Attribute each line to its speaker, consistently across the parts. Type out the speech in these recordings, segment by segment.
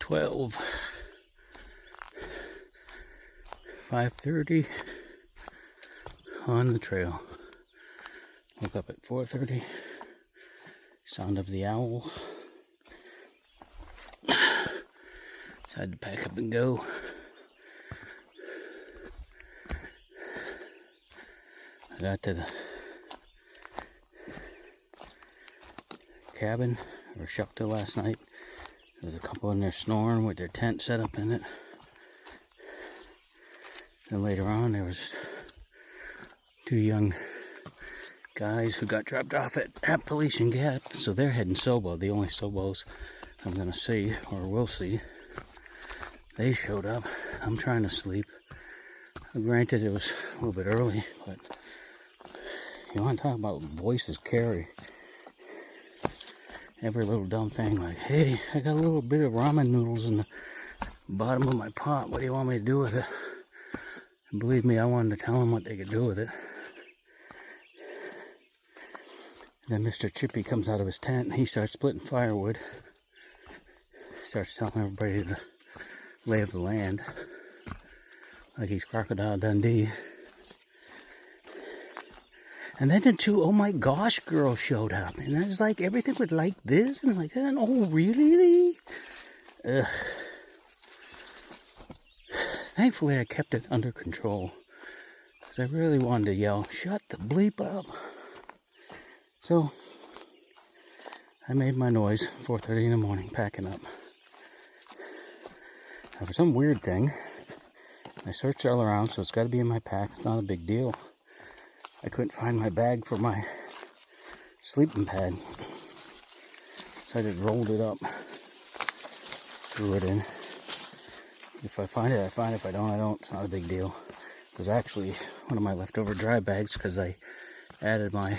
Speaker 1: 12. 5:30 on the trail. Woke up at 4:30. Sound of the owl. Decided to pack up and go. I got to the cabin or shelter last night. There was a couple in there snoring with their tent set up in it. Then later on there was 2 young guys who got dropped off at Appalachian Gap. So they're heading Sobo, the only Sobos I'm going to see or will see. They showed up. I'm trying to sleep. Granted, it was a little bit early, but you want to talk about voices carry. Every little dumb thing like, hey, I got a little bit of ramen noodles in the bottom of my pot. What do you want me to do with it? And believe me, I wanted to tell them what they could do with it. Then Mr. Chippy comes out of his tent and he starts splitting firewood. Starts telling everybody the lay of the land. Like he's Crocodile Dundee. And then the 2 oh my gosh girls showed up. And I was like, everything was like this and like that. And oh, really? Ugh. Thankfully, I kept it under control. Because I really wanted to yell, shut the bleep up. So, I made my noise 4:30 in the morning, packing up. Now, for some weird thing, I searched all around, so it's got to be in my pack. It's not a big deal. I couldn't find my bag for my sleeping pad. So I just rolled it up, threw it in. If I find it, I find it. If I don't, I don't. It's not a big deal. It was actually one of my leftover dry bags because I added my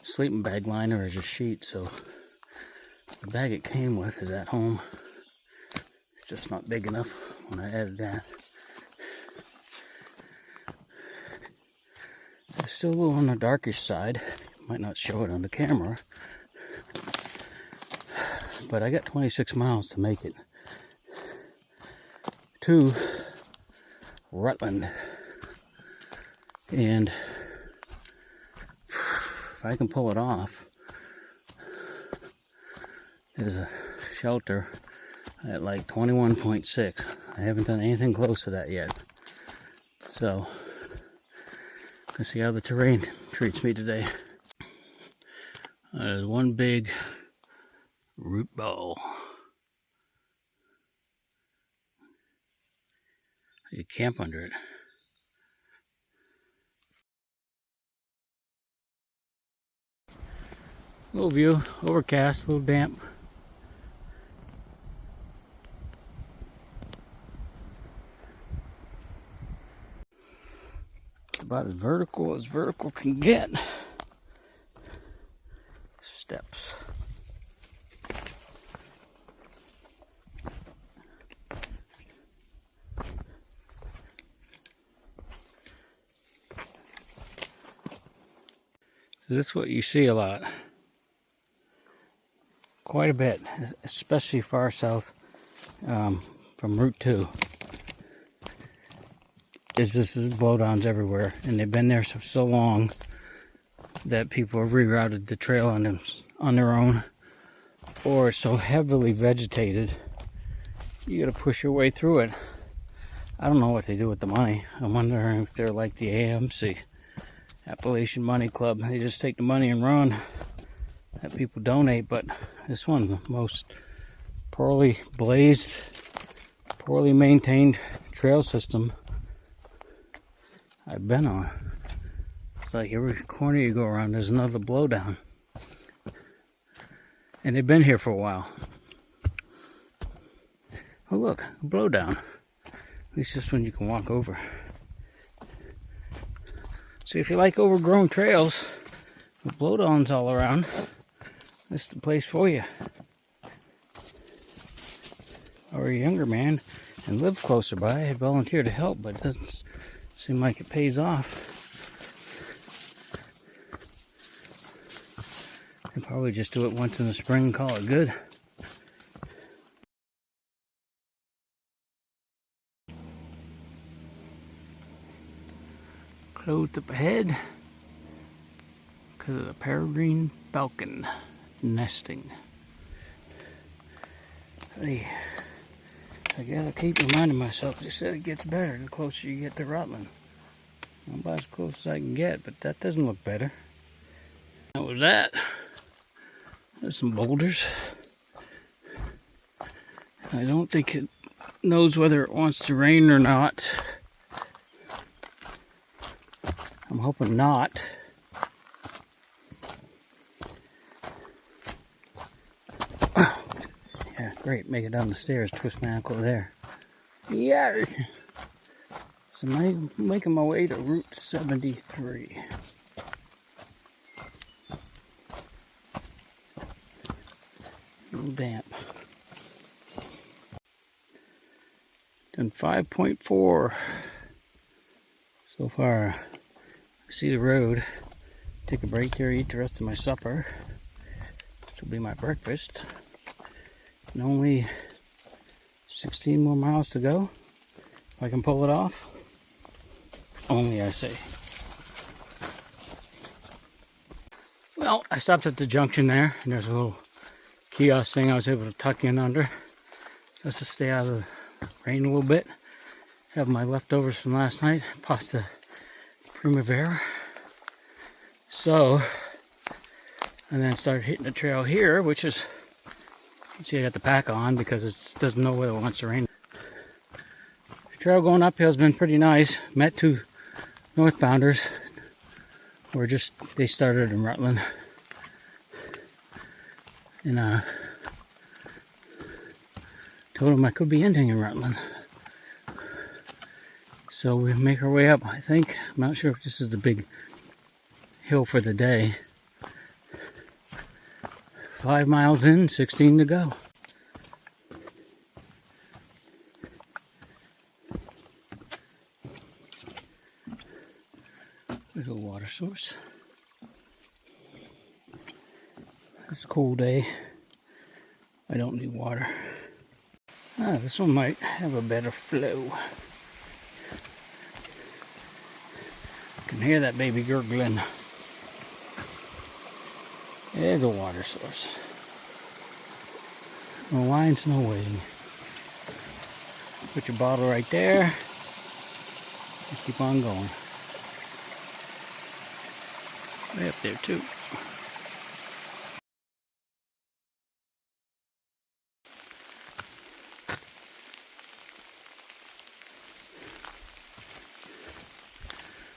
Speaker 1: sleeping bag liner as a sheet. So the bag it came with is at home. It's just not big enough when I added that. It's still a little on the darkish side. Might not show it on the camera. But I got 26 miles to make it to Rutland. And if I can pull it off, there's a shelter at like 21.6. I haven't done anything close to that yet. So, let's see how the terrain treats me today. There's one big root ball. You camp under it. Little view, overcast, a little damp. About as vertical can get. Steps. So this is what you see a lot. Quite a bit, especially far south from Route 2. There's just blowdowns everywhere, and they've been there so long that people have rerouted the trail on their own, or it's so heavily vegetated you gotta push your way through it. I don't know what they do with the money. I'm wondering if they're like the AMC, Appalachian Money Club. They just take the money and run that people donate. But this one, the most poorly blazed, poorly maintained trail system I've been on. It's like every corner you go around, there's another blowdown. And they've been here for a while. Oh look, a blowdown. At least this one you can walk over. So if you like overgrown trails with blowdowns all around, this is the place for you. Or a younger man and live closer by, I'd volunteer to help, but it doesn't seem like it pays off. I'd probably just do it once in the spring and call it good. Closed up ahead because of the peregrine falcon nesting. Hey, I gotta keep reminding myself, they said it gets better the closer you get to Rutland. I'm about as close as I can get, but that doesn't look better. That was that. There's some boulders. I don't think it knows whether it wants to rain or not. I'm hoping not. Yeah, great. Make it down the stairs. Twist my ankle there. Yeah. So I'm making my way to Route 73. A little damp. Done 5.4 so far. I see the road. Take a break there, eat the rest of my supper. This will be my breakfast. And only 16 more miles to go. If I can pull it off. Only, I say. Well, I stopped at the junction there, and there's a little kiosk thing I was able to tuck in under just to stay out of the rain a little bit. Have my leftovers from last night, pasta primavera. So, and then started hitting the trail here, which is, you see I got the pack on because it doesn't know whether it wants to rain. The trail going uphill has been pretty nice. Met two northbounders. They started in Rutland. And told them I could be ending in Rutland. So we make our way up, I think. I'm not sure if this is the big hill for the day. 5 miles in, 16 to go. There's a water source. It's a cool day. I don't need water. This one might have a better flow. I can hear that baby gurgling. There's a water source. No lines, no waiting. Put your bottle right there. And keep on going. Way up there too.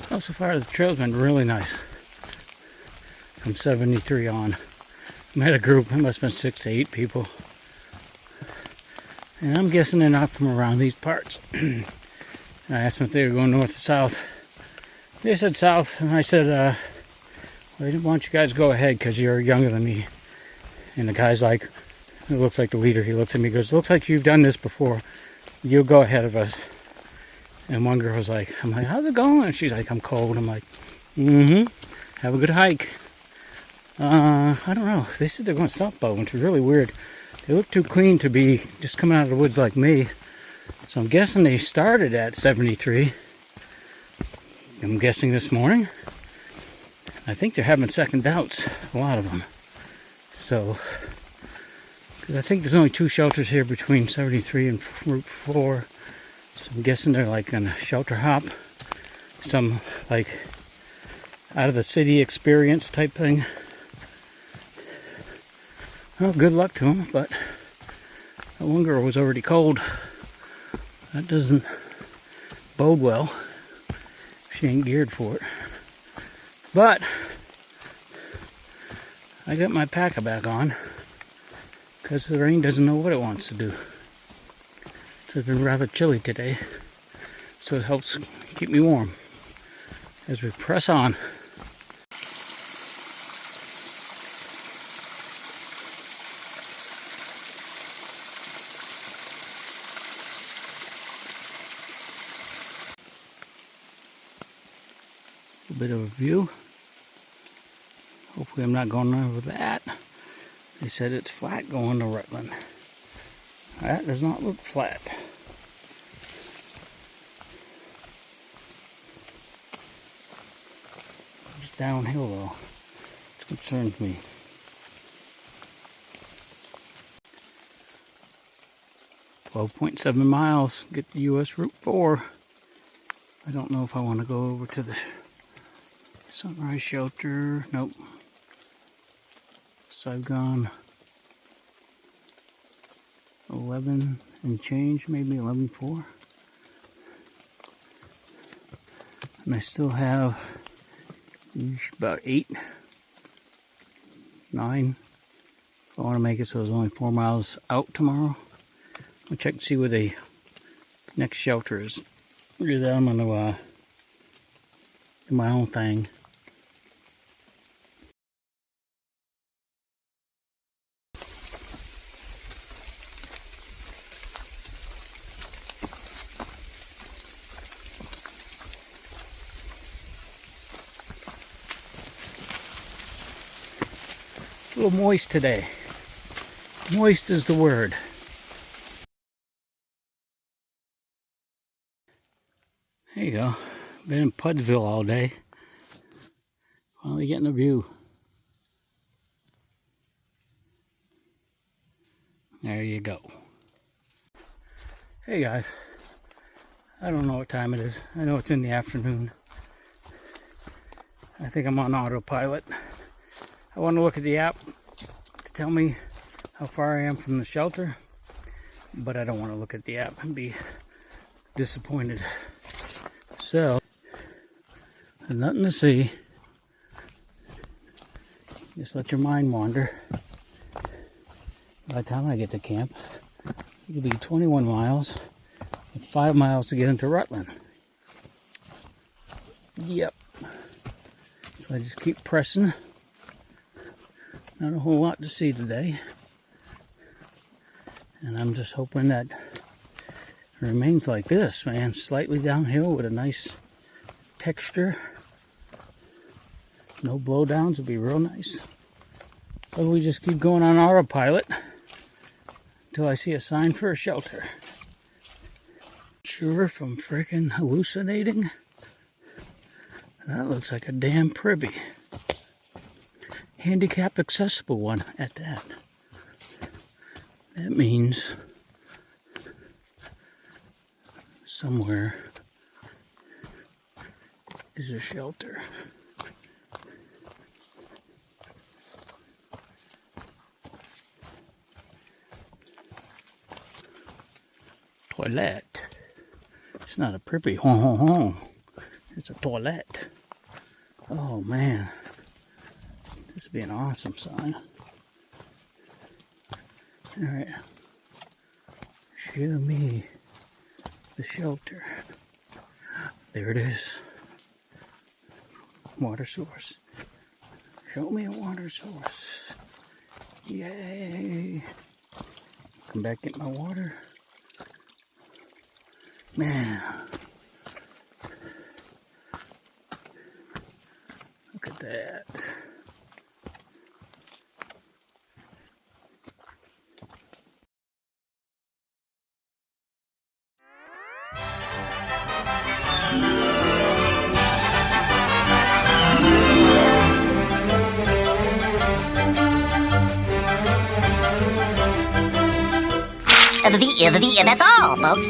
Speaker 1: Well, so far the trail's been really nice. From 73 on. Met a group, it must have been 6 to 8 people. And I'm guessing they're not from around these parts. And I asked them if they were going north or south. They said south, and I said, well, I didn't want you guys to go ahead because you're younger than me. And the guy's like, it looks like the leader, he looks at me and goes, looks like you've done this before. You'll go ahead of us. And one girl was like, I'm like, how's it going? And she's like, I'm cold. I'm like, have a good hike. I don't know. They said they're going southbound, which is really weird. They look too clean to be just coming out of the woods like me. So I'm guessing they started at 73. I'm guessing this morning. I think they're having second doubts, a lot of them. So, because I think there's only 2 shelters here between 73 and Route 4. So I'm guessing they're like on a shelter hop. Some like out of the city experience type thing. Well, good luck to them, but that one girl was already cold. That doesn't bode well. She ain't geared for it. But I got my packer back on because the rain doesn't know what it wants to do. So it's been rather chilly today, so it helps keep me warm as we press on. A bit of a view. Hopefully I'm not going over that. They said it's flat going to Rutland. That does not look flat. It's downhill though. It concerns me. .7 miles, get to US Route 4. I don't know if I want to go over to the Sunrise Shelter. Nope. Saigon 11 and change, maybe 11.4. And I still have about 8, 9. I want to make it so it's only 4 miles out tomorrow. I'll check and see where the next shelter is. Because I'm going to do my own thing. A little moist today. Moist is the word. There you go. Been in Pudsville all day. Finally getting a view. There you go. Hey guys. I don't know what time it is. I know it's in the afternoon. I think I'm on autopilot. I want to look at the app to tell me how far I am from the shelter, but I don't want to look at the app and be disappointed. So, there's nothing to see. Just let your mind wander. By the time I get to camp, it'll be 21 miles with 5 miles to get into Rutland. Yep. So I just keep pressing. Not a whole lot to see today. And I'm just hoping that it remains like this, man. Slightly downhill with a nice texture. No blowdowns would be real nice. So we just keep going on autopilot until I see a sign for a shelter. Sure if I'm freaking hallucinating. That looks like a damn privy. Handicap accessible one at that. That means somewhere is a shelter. Toilet. It's not a privy. It's a toilet. Oh man. This would be an awesome sign. Alright. Show me the shelter. There it is. Water source. Show me a water source. Yay. Come back, get my water. Man. Look at that.
Speaker 2: That's all, folks.